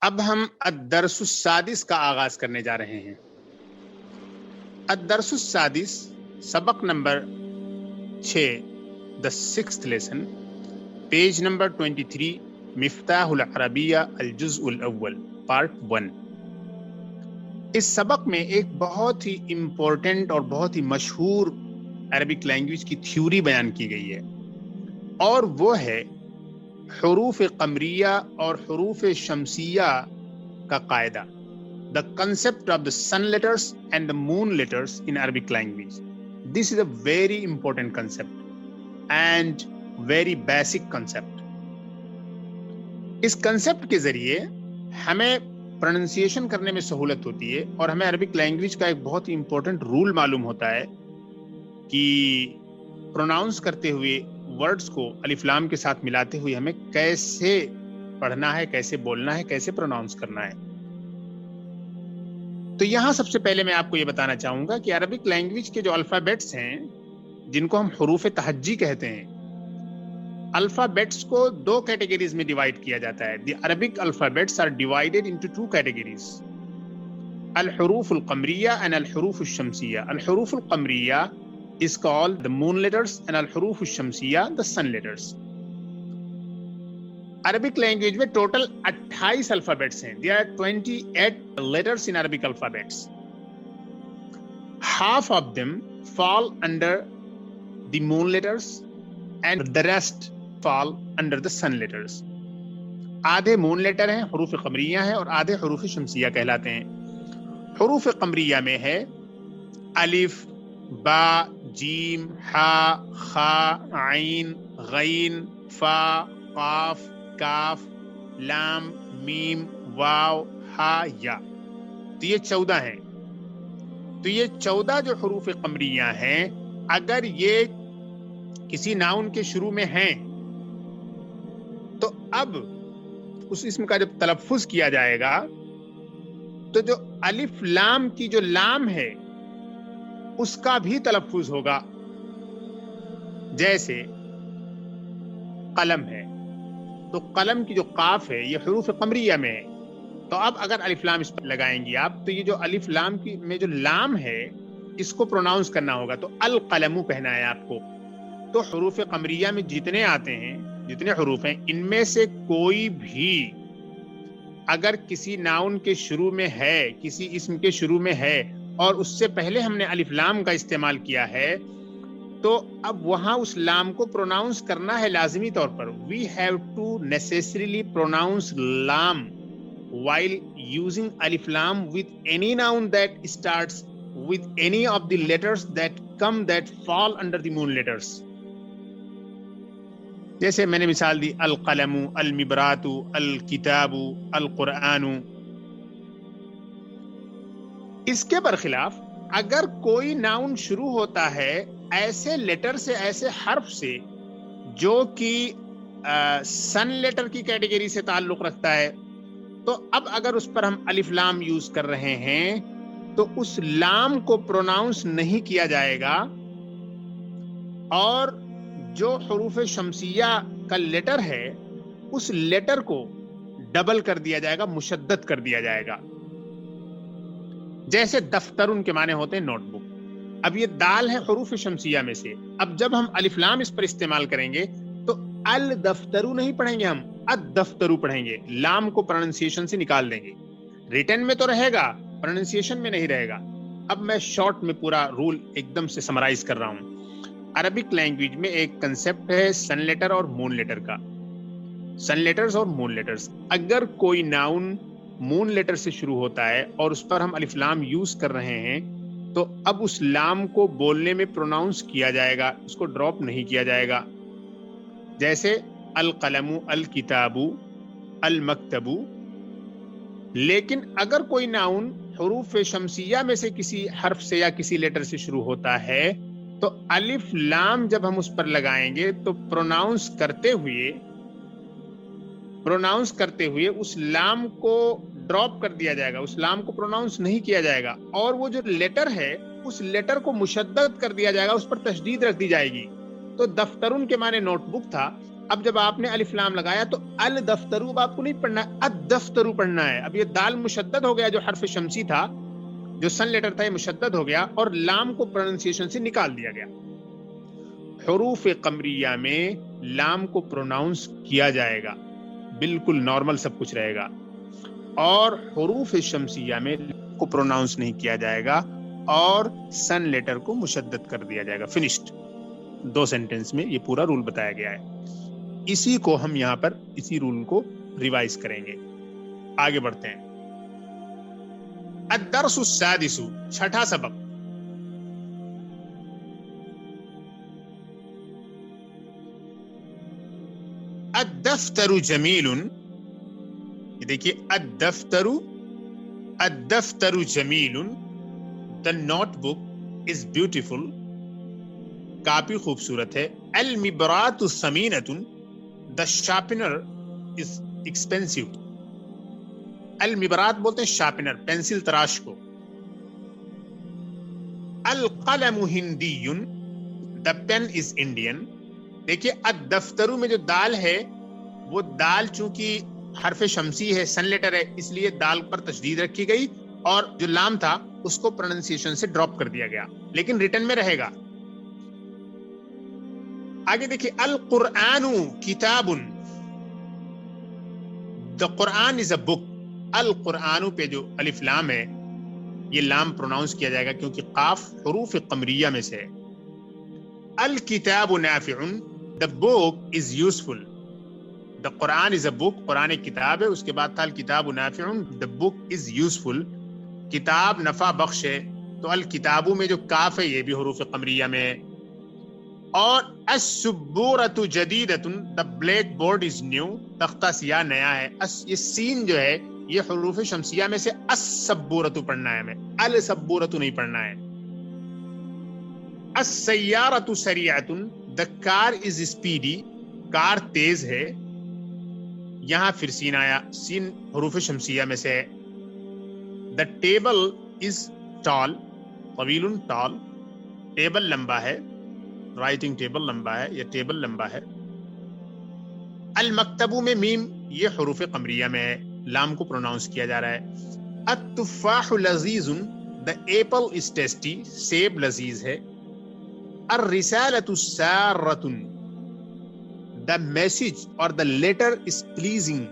اب ہم الدرس السادس کا آغاز کرنے جا رہے ہیں۔ الدرس السادس سبق number 6، the sixth lesson، page number 23، مفتاح العربیہ الجزء الاول، پارٹ 1۔ اس سبق میں ایک بہت ہی امپورٹنٹ اور بہت ہی مشہور عربک لینگویج کی تھیوری بیان کی گئی ہے، اور وہ ہے حروف قمریہ اور حروف شمسیہ کا قاعدہ، the concept of the sun letters and the moon letters in Arabic language. This is a very important concept and very basic concept. اس کنسپٹ کے ذریعے ہمیں پروننسیشن کرنے میں سہولت ہوتی ہے، اور ہمیں عربک لینگویج کا ایک بہت ہی امپورٹنٹ رول معلوم ہوتا ہے کہ پروناؤنس کرتے ہوئے ورڈز کو الف لام کے ساتھ ملاتے ہوئے ہمیں کیسے پڑھنا ہے، کیسے بولنا ہے، کیسے پروناؤنس کرنا ہے۔ تو یہاں سب سے پہلے میں آپ کو یہ بتانا چاہوں گا کہ عربک لینگویج کے جو الفابیٹس ہیں، جن کو ہم حروف تہجی کہتے ہیں، الفابیٹس کو دو کیٹیگریز میں ڈیوائیڈ کیا جاتا ہے۔ The Arabic alphabets are divided into two categories, الحروف القمریہ اینڈ الحروف الشمسیہ۔ الحروف القمریہ is called the moon letters and الحروف الشمسیہ the sun letters۔ Arabic language میں ٹوٹل 28 الفابیٹس ہیں۔ there are 28 letters in Arabic alphabets. Half of them fall under the moon letters and the rest fall under the sun letters. آدھے مون letter ہیں، حروف قمریہ ہیں، اور آدھے حروف شمسیہ کہلاتے ہیں۔ حروف قمریہ میں ہے الف، با، جیم، ہا، خا، عین، غین، فا، قاف، کاف، لام، میم، واو، ہا، یا۔ تو یہ 14 ہیں۔ تو یہ 14 جو حروف قمریہ ہیں، اگر یہ کسی ناؤن کے شروع میں ہیں تو اب اس اسم کا جب تلفظ کیا جائے گا تو جو الف لام کی جو لام ہے اس کا بھی تلفظ ہوگا۔ جیسے قلم ہے، تو قلم کی جو قاف ہے یہ حروف قمریہ میں ہے، تو اب اگر الف لام اس پر لگائیں گی آپ، تو یہ جو الف لام کی میں جو لام ہے اس کو پروناؤنس کرنا ہوگا، تو القلم کہنا ہے آپ کو۔ تو حروف قمریہ میں جتنے آتے ہیں، جتنے حروف ہیں، ان میں سے کوئی بھی اگر کسی ناؤن کے شروع میں ہے، کسی اسم کے شروع میں ہے، اور اس سے پہلے ہم نے الف لام کا استعمال کیا ہے، تو اب وہاں اس لام کو پروناؤنس کرنا ہے لازمی طور پر۔ وی ہیو ٹو نیسیسریلی پروناؤنس لام while using alif lam with any noun that starts with any of the letters that fall under the moon letters. جیسے میں نے مثال دی القلم، المبرات، الکتاب، القرآن۔ اس کے برخلاف اگر کوئی ناؤن شروع ہوتا ہے ایسے لیٹر سے، ایسے حرف سے جو کہ سن لیٹر کی کیٹیگری سے تعلق رکھتا ہے، تو اب اگر اس پر ہم الف لام یوز کر رہے ہیں تو اس لام کو پروناؤنس نہیں کیا جائے گا، اور جو حروف شمسیہ کا لیٹر ہے اس لیٹر کو ڈبل کر دیا جائے گا، مشدد کر دیا جائے گا۔ جیسے دفتر، ان کے معنی ہوتے ہیں نوٹ بک۔ اب یہ دال ہے حروف شمسیہ میں سے، اب جب ہم الف لام اس پر استعمال کریں گے تو الدفترو نہیں پڑھیں گے، ہم الدفترو پڑھیں گے، لام کو پروننسیشن سے نکال دیں گے۔ ریٹن میں تو رہے گا، پروننسیشن میں نہیں رہے گا۔ اب میں شارٹ میں پورا رول ایک دم سے سمرائز کر رہا ہوں۔ عربک لینگویج میں ایک کنسپٹ ہے سن لیٹر اور مون لیٹر کا۔ سن لیٹرز اور مون لیٹرز، اگر کوئی ناؤن مون لیٹر سے شروع ہوتا ہے اور اس پر ہم الف لام یوز کر رہے ہیں، تو اب اس لام کو بولنے میں پروناؤنس کیا جائے گا، اس کو ڈراپ نہیں کیا جائے گا۔ جیسے القلم، الکتاب، المکتب۔ لیکن اگر کوئی ناؤن حروف شمسیہ میں سے کسی حرف سے یا کسی لیٹر سے شروع ہوتا ہے تو الف لام جب ہم اس پر لگائیں گے تو پروناؤنس کرتے ہوئے اس لام کو ڈراپ کر دیا جائے گا، اس لام کو پروناؤنس نہیں کیا جائے گا، اور وہ جو لیٹر ہے اس لیٹر کو مشدد کر دیا جائے گا، اس پر تشدید رکھ دی جائے گی۔ تو دفترن کے معنی نوٹ بک تھا، اب جب آپ نے الف لام لگایا تو الدفترو اب آپ کو نہیں پڑھنا ہے، الدفترو پڑھنا ہے. اب یہ دال مشدد ہو گیا، جو حرف شمسی تھا، جو سن لیٹر تھا، یہ مشدد ہو گیا اور لام کو پروننسیشن سے نکال دیا گیا. حروف قمریہ میں لام کو پروناؤنس کیا جائے گا، بالکل نارمل سب کچھ رہے گا، اور حروف شمسیہ میں کو پروناؤنس نہیں کیا جائے گا اور سن لیٹر کو مشدد کر دیا جائے گا. فنشڈ. 2 سینٹنس میں یہ پورا رول بتایا گیا ہے. اسی کو ہم یہاں پر اسی رول کو ریوائز کریں گے. آگے بڑھتے ہیں. الدرس السادس، چھٹا سبق. الدفتر جمیل. یہ دیکھیے، الدفتر جمیل. The notebook is beautiful. Copy خوبصورت ہے. المبرات ثمینۃ. The sharpener is expensive. المبرات بولتے ہیں شارپنر، پینسل تراش کو. القلم Hindi. The pen is Indian. دیکھیے، الدفتر میں جو دال ہے وہ دال چونکہ حرف شمسی ہے، سن لیٹر ہے، اس لیے دال پر تشدید رکھی گئی اور جو لام تھا اس کو پروننسیشن سے ڈراپ کر دیا گیا، لیکن ریٹن میں رہے گا. آگے دیکھیے، القرآن کتاب. دا قرآن از اے بک. القرآن پہ جو الف لام ہے یہ لام پروناؤنس کیا جائے گا کیونکہ قاف حروف قمریہ میں سے ہے. الکتاب نافع. دا بک از یوزفل. دا قرآن از اے بک. قرآن ایک کتاب ہے، اس کے بعد تھا الکتاب نافع. دا بک از یوزفل. کتاب نفع بخش ہے، تو الکتابوں میں جو کاف ہے یہ بھی حروف قمریہ میں ہے. اور السبورۃ جدیدۃ. The blackboard is new. تختہ سیاہ نیا ہے. یہ سین جو ہے یہ حروف شمسیہ میں سے السبورۃ پڑھنا ہے، ہمیں السبورۃ نہیں پڑھنا ہے. السیارۃ سریعۃ. دا کار از اسپیڈی. کار تیز ہے. یہاں پھر سین آیا، سین حروف شمسیہ میں سے ہے. دا ٹیبل از ٹال. طویل ٹال. ٹیبل لمبا ہے، رائٹنگ ٹیبل لمبا ہے یا ٹیبل لمبا ہے. المکتب میں میم یہ حروف قمریہ میں ہے، لام کو پروناؤنس کیا جا رہا ہے. التفاح لذیذ. دا ایپل از ٹیسٹی. سیب لذیذ ہے. الرسالۃ سارۃ. دا میسج اور دا لیٹر از پلیزنگ.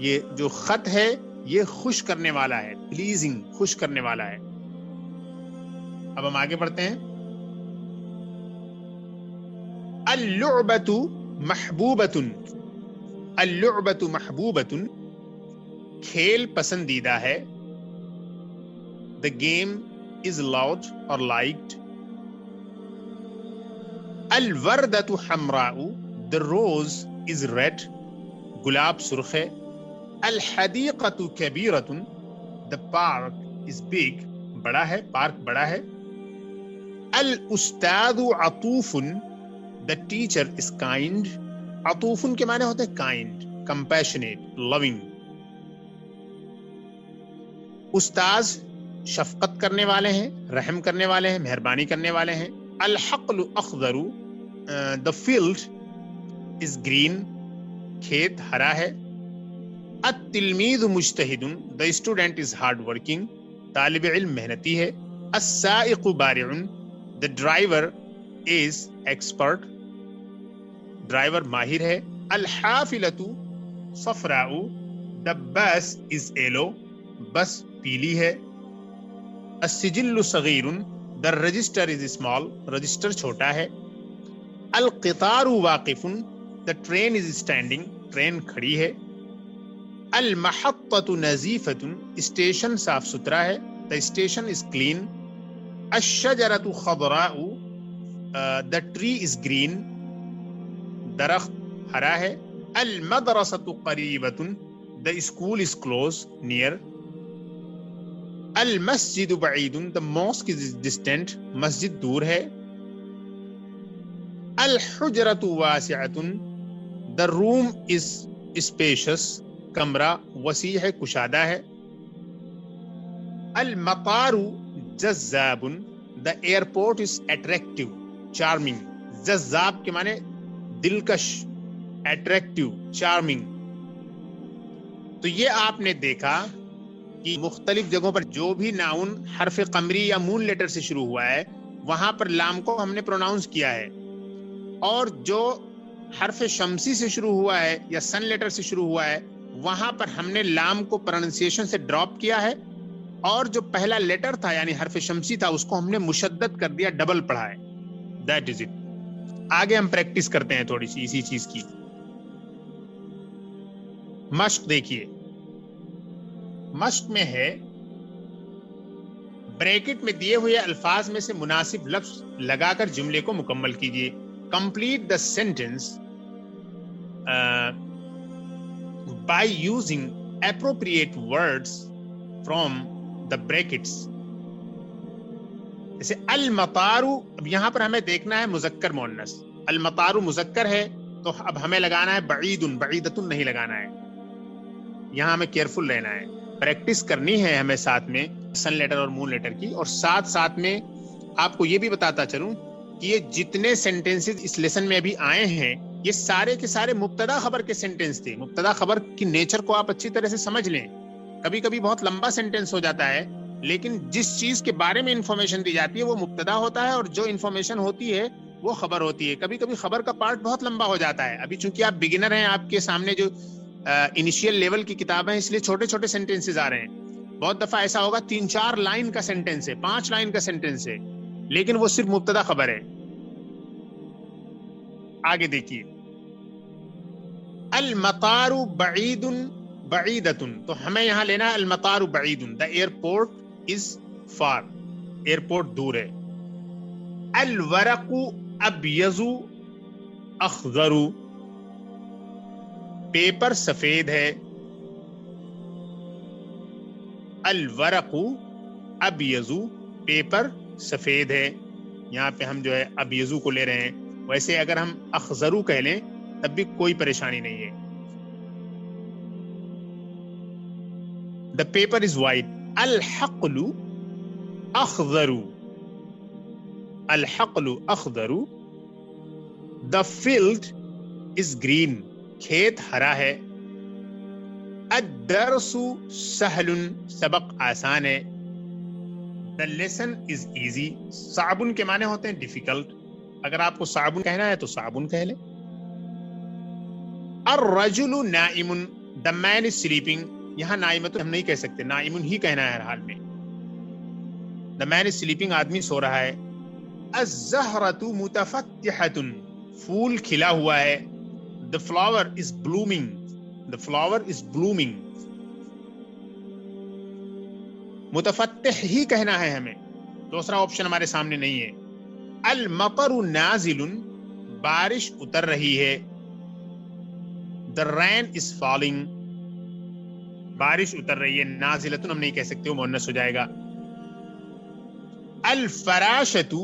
یہ جو خط ہے یہ خوش کرنے والا ہے. پلیزنگ خوش کرنے والا ہے. اب ہم آگے بڑھتے ہیں. اللعبۃ محبوبۃ. اللعبۃ محبوبۃ. کھیل پسندیدہ ہے. The game is loved or liked. الوردۃ حمراء. The rose is red. گلاب سرخ ہے. الحدیقۃ کبیرۃ. The park is big. بڑا ہے، پارک بڑا ہے. الاستاذ عطوف. The teacher is kind. عطوف کے معنی ہوتے ہیں kind, compassionate, loving. استاذ شفقت کرنے والے ہیں، رحم کرنے والے ہیں، مہربانی کرنے والے ہیں. الحقل اخضر. The field is green. کھیت ہرا ہے. التلمیذ مجتہد. The student is hard working. طالب علم محنتی ہے. السائق بارع. The driver is expert. Driver ماہر ہے. الحافلۃ صفراء. The bus is yellow. بس پیلی ہے. السجل صغیر. The register is small. Register چھوٹا ہے. القطار واقف. The train is standing. Train کھڑی ہے. المحطۃ نظیفۃ. اسٹیشن صاف ستھرا ہے. The station is clean. الشجرۃ خضراء. The tree is green. درخت ہرا ہے. المدرسۃ قریبۃ. The school is close, near. المسجد بعید. The mosque is distant. مسجد دور ہے. الحجرۃ واسعۃ. The room is spacious. کمرہ وسیع ہے، کشادہ ہے. المطار جذاب. The airport is attractive, charming. جذاب کے معنی دلکش, اٹریکٹیو, چارمنگ. تو یہ آپ نے دیکھا کہ مختلف جگہوں پر جو بھی ناؤن حرف قمری یا مون لیٹر سے شروع ہوا ہے وہاں پر لام کو ہم نے پروناؤنس کیا ہے, اور جو حرف شمسی سے شروع ہوا ہے یا سن لیٹر سے شروع ہوا ہے وہاں پر ہم نے لام کو پروننسیشن سے ڈراپ کیا ہے, اور جو پہلا لیٹر تھا یعنی حرف شمسی تھا اس کو ہم نے مشدد کر دیا, ڈبل پڑھا ہے. That is it. آگے ہم پریکٹس کرتے ہیں تھوڑی سی اسی چیز کی. مشق دیکھیے, مشق میں ہے بریکٹ میں دیے ہوئے الفاظ میں سے مناسب لفظ لگا کر جملے کو مکمل کیجیے. Complete the sentence by using appropriate words from the brackets. جیسے المطارو, اب یہاں پر ہمیں دیکھنا ہے مذکر مؤنث. المطارو مذکر ہے تو اب ہمیں لگانا ہے بعیدن, بعیدتن نہیں لگانا ہے. یہاں ہمیں کیئرفل رہنا ہے. پریکٹس کرنی ہے ہمیں ساتھ میں سن لیٹر اور مون لیٹر کی, اور ساتھ میں آپ کو یہ بھی بتاتا چلوں کہ یہ جتنے سینٹینسز اس لیسن میں ابھی آئے ہیں یہ سارے کے سارے مبتدا خبر کے سینٹینس تھے. مبتدا خبر کی نیچر کو آپ اچھی طرح سے سمجھ لیں. کبھی کبھی بہت لمبا سینٹینس ہو جاتا ہے, لیکن جس چیز کے بارے میں انفارمیشن دی جاتی ہے وہ مبتدا ہوتا ہے, اور جو انفارمیشن ہوتی ہے وہ خبر ہوتی ہے. کبھی کبھی خبر کا پارٹ بہت لمبا ہو جاتا ہے. ابھی چونکہ آپ بگنر ہیں, آپ کے سامنے جو انیشیل لیول کی کتابیں, اس لیے چھوٹے چھوٹے سینٹینسز آ رہے ہیں. بہت دفعہ ایسا ہوگا 3-4 لائن کا سینٹینس ہے, 5 لائن کا سینٹینس ہے, لیکن وہ صرف مبتدا خبر ہے. آگے دیکھیے, المطار بعید بعیدۃ, تو ہمیں یہاں لینا ہے المطار بعید, the airport is for, airport دور ہے. الورق ابیض اخضر, پیپر سفید ہے. الورق ابیض, پیپر سفید ہے. یہاں پہ ہم جو ہے ابیض کو لے رہے ہیں. ویسے اگر ہم اخضرو کہہ لیں تب بھی کوئی پریشانی نہیں ہے. The paper is white. الحقل اخضر, الحقل اخضر. The field is green, کھیت ہرا ہے. الدرس سہل, سبق آسان ہے. The lesson is easy, صعب کے معنی ہوتے ہیں difficult. اگر آپ کو صعب کہنا ہے تو صعب کہہ لیں. الرجل نائم, the man is sleeping. یہاں نائمت ہم نہیں کہہ سکتے, نائم ہی کہنا ہے ہر حال میں. the man is sleeping, آدمی سو رہا ہے. الزہرۃ متفتحۃ, پھول کھلا ہوا ہے. the flower is blooming, the flower is blooming. متفتح ہی کہنا ہے ہمیں, دوسرا آپشن ہمارے سامنے نہیں ہے. المطر نازل, بارش اتر رہی ہے. the rain is falling, بارش اتر رہی ہے. نازلتن ہم نہیں کہہ سکتے, وہ مؤنث ہو جائے گا. الفراشۃ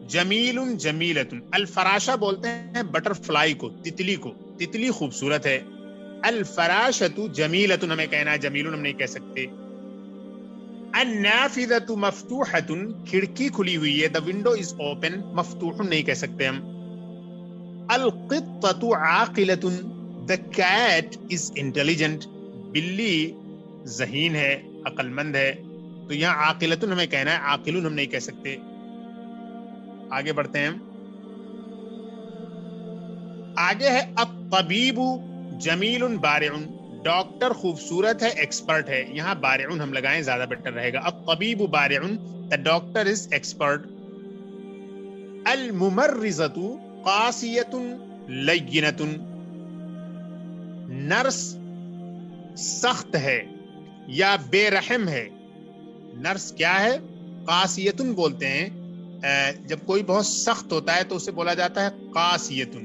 جمیل جمیلۃ, الفراشہ بولتے ہیں بٹر فلائی کو, تتلی کو. تتلی خوبصورت ہے. الفراشۃ جمیلۃ ہمیں کہنا ہے, جمیل ہم نہیں کہہ سکتے. النافذۃ مفتوحۃ, کھڑکی کھلی ہوئی ہے. the window is open, مفتوح نہیں کہہ سکتے ہم. القطۃ عاقلۃ, the cat is intelligent, بلی ذہین ہے, عقل مند ہے. تو یہاں عاقلۃ ہمیں کہنا ہے, عاقل ہم نہیں کہہ سکتے. آگے بڑھتے ہیں. آگے ہے الطبیب جمیل بارع, ڈاکٹر خوبصورت ہے, ایکسپرٹ ہے. یہاں بارع ہم لگائیں زیادہ بیٹر رہے گا. الطبیب بارع, the doctor is expert. الممرضۃ قاسیۃ لینۃ, نرس سخت ہے یا بے رحم ہے. نرس کیا ہے؟ قاسیۃ بولتے ہیں. جب کوئی بہت سخت ہوتا ہے تو اسے بولا جاتا ہے قاسیۃ.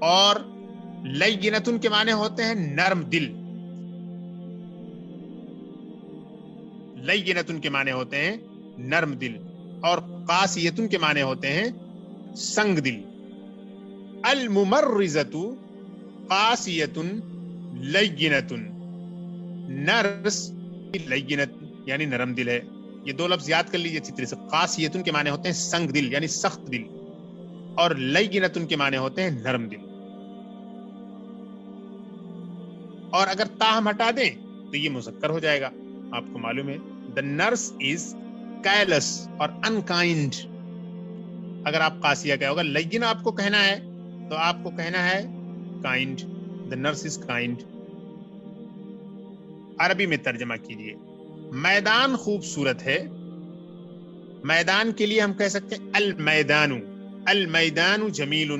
اور لینۃ کے معنی ہوتے ہیں نرم دل. لینۃ کے معنی ہوتے ہیں نرم دل, اور قاسیۃ کے معنی ہوتے ہیں سنگ دل. الممرضۃ قاسیۃ لینۃ, نرس لینۃ یعنی نرم دل ہے. یہ دو لفظ یاد کر لیجیے اچھی طرح سے. قاسیۃ کے معنی ہوتے ہیں سنگ دل یعنی سخت دل, اور لینۃ کے معنی ہوتے ہیں نرم دل. اور اگر تا ہم ہٹا دیں تو یہ مذکر ہو جائے گا. آپ کو معلوم ہے the nurse is careless اور unkind. اگر آپ قاسیہ کہے ہوگا لیکن آپ کو کہنا ہے تو آپ کو کہنا ہے kind. the nurse is kind. عربی میں ترجمہ کیجئے. میدان خوبصورت ہے. میدان کے لیے ہم کہہ سکتے ہیں المیدان. المیدان جمیل.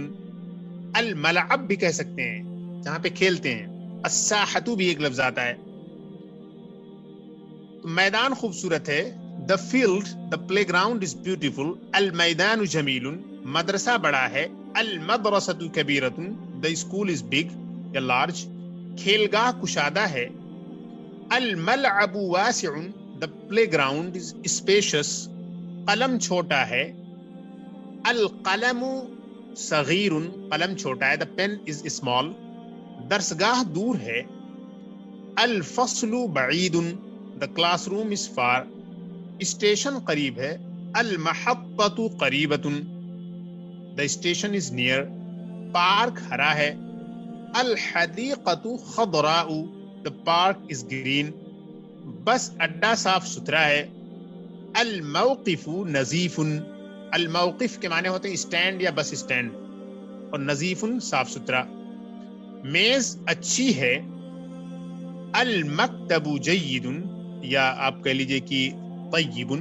الملعب بھی کہہ سکتے ہیں جہاں پہ کھیلتے ہیں. الساحۃ بھی ایک لفظ آتا ہے. تو میدان خوبصورت ہے. The field, the playground is beautiful. المیدان جمیل. مدرسہ بڑا ہے. المدرسۃ کبیرۃ. The school is big یا large. کھیلگاہ کشادہ ہے. الملعب واسع. The playground is spacious. قلم چھوٹا ہے. القلم صغیر. قلم چھوٹا ہے. The pen is small. درسگاہ دور ہے. الفصل بعید. The classroom is far. Station قریب ہے. المحطۃ قریبۃ. The station is near. Park ہرا ہے. الحدیقۃ خضراء. The park is green. بس اڈا صاف ستھرا ہے. الموقف نظیف. الموقف کے معنی ہوتے ہیں اسٹینڈ یا بس اسٹینڈ, اور نظیف صاف ستھرا. میز اچھی ہے. المکتب جید. یا آپ کہہ لیجئے کہ طیب.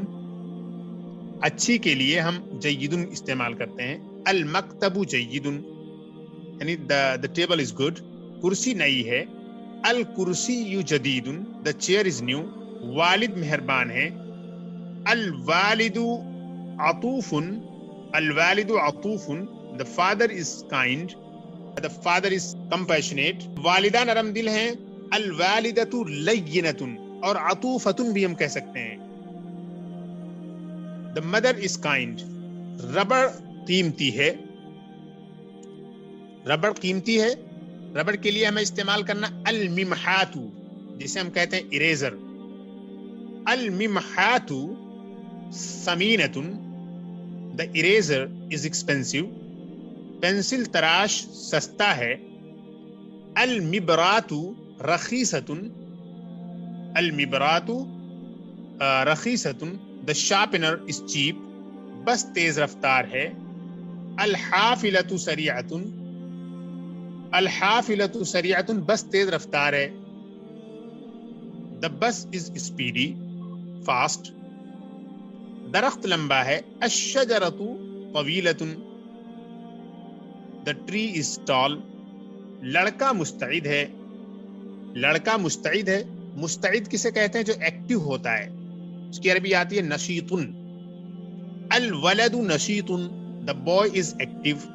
اچھی کے لیے ہم جید استعمال کرتے ہیں. المکتب جید یعنی the table is good. کرسی نئی ہے. الکرسی جدید. The chair is new. والد مہربان ہے. الوالد عطوف. الوالد عطوف. The father is kind. The father is compassionate. والدہ نرم دل ہیں. الوالدۃ لینۃ. اور عطوفۃ بھی ہم کہہ سکتے ہیں. The mother is kind. Rubber قیمتی ہے. ربڑ قیمتی ہے. ربڑ کے لیے ہمیں استعمال کرنا الممحات, جسے ہم کہتے ہیں اریزر. الممحات ثمینۃ. The eraser is expensive. Pencil تراش سستا ہے. المبرات رخیصۃ. المبرات رخیصۃ. The sharpener is cheap. بس تیز رفتار ہے. الحافلۃ سریعۃ. الحافلۃ سریعۃ. بس تیز رفتار ہے. The bus is speedy, fast. درخت لمبا ہے. الشجرۃ طویلۃ. The tree is tall. لڑکا مستعد ہے. لڑکا مستعد ہے. مستعد کسے کہتے ہیں؟ جو ایکٹیو ہوتا ہے. اس کی عربی آتی ہے نشیط. الولد نشیط. The boy is active.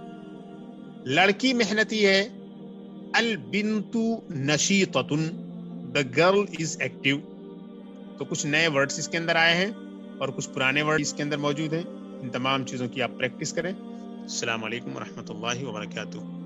لڑکی محنتی ہے. البنت نشیطۃ. The girl is active. تو کچھ نئے ورڈز اس کے اندر آئے ہیں اور کچھ پرانے ورڈ اس کے اندر موجود ہیں. ان تمام چیزوں کی آپ پریکٹس کریں. السلام علیکم ورحمۃ اللہ وبرکاتہ.